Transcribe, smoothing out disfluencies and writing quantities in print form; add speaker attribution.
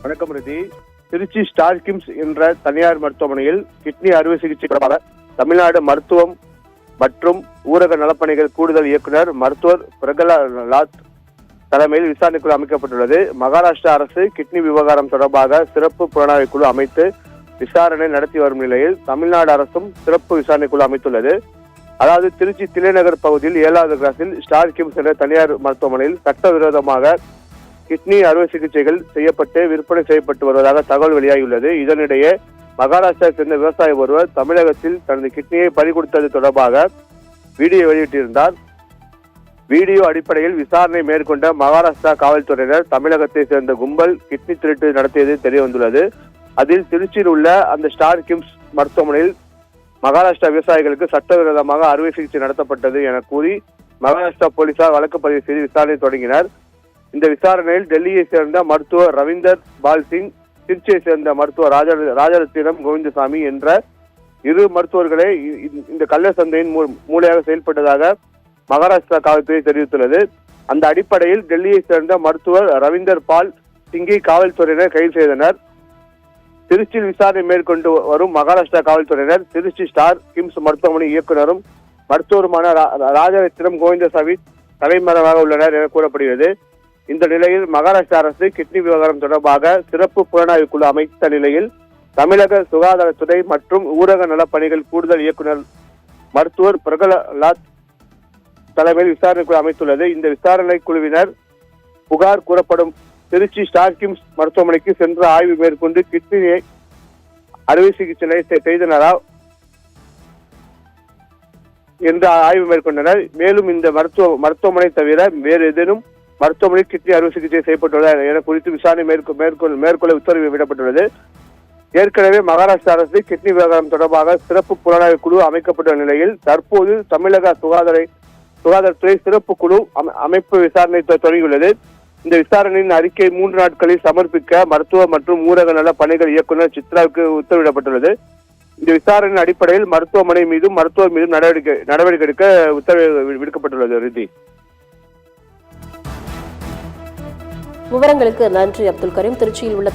Speaker 1: வணக்கம் ரிதி. திருச்சி ஸ்டார் கிம்ஸ் என்ற தனியார் மருத்துவமனையில் கிட்னி அறுவை சிகிச்சை தொடர்பாக தமிழ்நாடு மருத்துவம் மற்றும் ஊரக நலப்பணிகள் கூடுதல் இயக்குனர் மருத்துவர் பிரகலாத் தலைமையில் விசாரணைக்குழு அமைக்கப்பட்டுள்ளது. மகாராஷ்டிரா அரசு கிட்னி விவகாரம் தொடர்பாக சிறப்பு புலனாய்வு குழு அமைத்து விசாரணை நடத்தி வரும் நிலையில் தமிழ்நாடு அரசும் சிறப்பு விசாரணைக்குழு அமைத்துள்ளது. அதாவது திருச்சி தில்லைநகர் பகுதியில் 7வது கிராஸில் ஸ்டார் கிம்ஸ் என்ற தனியார் மருத்துவமனையில் சட்டவிரோதமாக கிட்னி அறுவை சிகிச்சைகள் செய்யப்பட்டு விற்பனை செய்யப்பட்டு வருவதாக தகவல் வெளியாகியுள்ளது. இதனிடையே மகாராஷ்டிரா சேர்ந்த விவசாயி ஒருவர் தமிழகத்தில் தனது கிட்னியை பறிகொடுத்தது தொடர்பாக வீடியோ வெளியிட்டிருந்தார். வீடியோ அடிப்படையில் விசாரணை மேற்கொண்ட மகாராஷ்டிரா காவல்துறையினர் தமிழகத்தை சேர்ந்த கும்பல் கிட்னி திருட்டு நடத்தியது தெரியவந்துள்ளது. அதில் திருச்சியில் உள்ள அந்த ஸ்டார் கிம்ஸ் மருத்துவமனையில் மகாராஷ்டிரா விவசாயிகளுக்கு சட்டவிரோதமாக அறுவை சிகிச்சை நடத்தப்பட்டது என கூறி மகாராஷ்டிரா போலீசார் வழக்கு பதிவு செய்து விசாரணை தொடங்கினர். இந்த விசாரணையில் டெல்லியை சேர்ந்த மருத்துவர் ரவீந்தர் பால் சிங், திருச்சியை சேர்ந்த மருத்துவர் ராஜரத்தினம் கோவிந்தசாமி என்ற இரு மருத்துவர்களை இந்த கள்ள சந்தையின் மூளையாக செயல்பட்டதாக மகாராஷ்டிரா காவல்துறை தெரிவித்துள்ளது. அந்த அடிப்படையில் டெல்லியை சேர்ந்த மருத்துவர் ரவீந்தர் பால் சிங்கை காவல்துறையினர் கைது செய்தனர். திருச்சியில் விசாரணை மேற்கொண்டு வரும் மகாராஷ்டிரா காவல்துறையினர் திருச்சி ஸ்டார் கிம்ஸ் மருத்துவமனை இயக்குநரும் மருத்துவருமான ராஜரத்தினம் கோவிந்தசாமி தலைமறைவாக உள்ளனர் என கூறப்படுகிறது. இந்த நிலையில் மகாராஷ்டிரா அரசு கிட்னி விவகாரம் தொடர்பாக சிறப்பு புலனாய்வு குழு அமைத்த நிலையில் தமிழக சுகாதாரத்துறை மற்றும் ஊரக நலப்பணிகள் கூடுதல் இயக்குனர் மருத்துவர் பிரகலாத் தலைமையில் விசாரணை குழு அமைத்துள்ளது. இந்த விசாரணை குழுவினர் புகார் கூறப்படும் திருச்சி ஸ்டார் கிம்ஸ் மருத்துவமனைக்கு சென்று ஆய்வு மேற்கொண்டு கிட்னியை அறுவை சிகிச்சை செய்தனரா என்று ஆய்வு மேற்கொண்டனர். மேலும் இந்த மருத்துவமனை தவிர வேறு ஏதேனும் மருத்துவமனை கிட்னி அறுவை சிகிச்சை செய்யப்பட்டுள்ளதா என குறித்து விசாரணை மேற்கொள்ள உத்தரவு விடப்பட்டுள்ளது. ஏற்கனவே மகாராஷ்டிரா அரசு கிட்னி விவகாரம் தொடர்பாக சிறப்பு புலனாய்வு குழு அமைக்கப்பட்டுள்ள நிலையில் தற்போது தமிழக சுகாதாரத்துறை சிறப்பு குழு அமைப்பு விசாரணை தொடங்கியுள்ளது. இந்த விசாரணையின் அறிக்கை 3 நாட்களில் சமர்ப்பிக்க மருத்துவ மற்றும் ஊரக நல பணிகள் இயக்குநர் சித்ராவுக்கு உத்தரவிடப்பட்டுள்ளது. இந்த விசாரணையின் அடிப்படையில் மருத்துவமனை மீதும் மருத்துவர் மீதும் நடவடிக்கை எடுக்க உத்தரவு விடுக்கப்பட்டுள்ளது. ரிதி,
Speaker 2: விவரங்களுக்கு நன்றி அப்துல் கரீம். திருச்சியில் உள்ள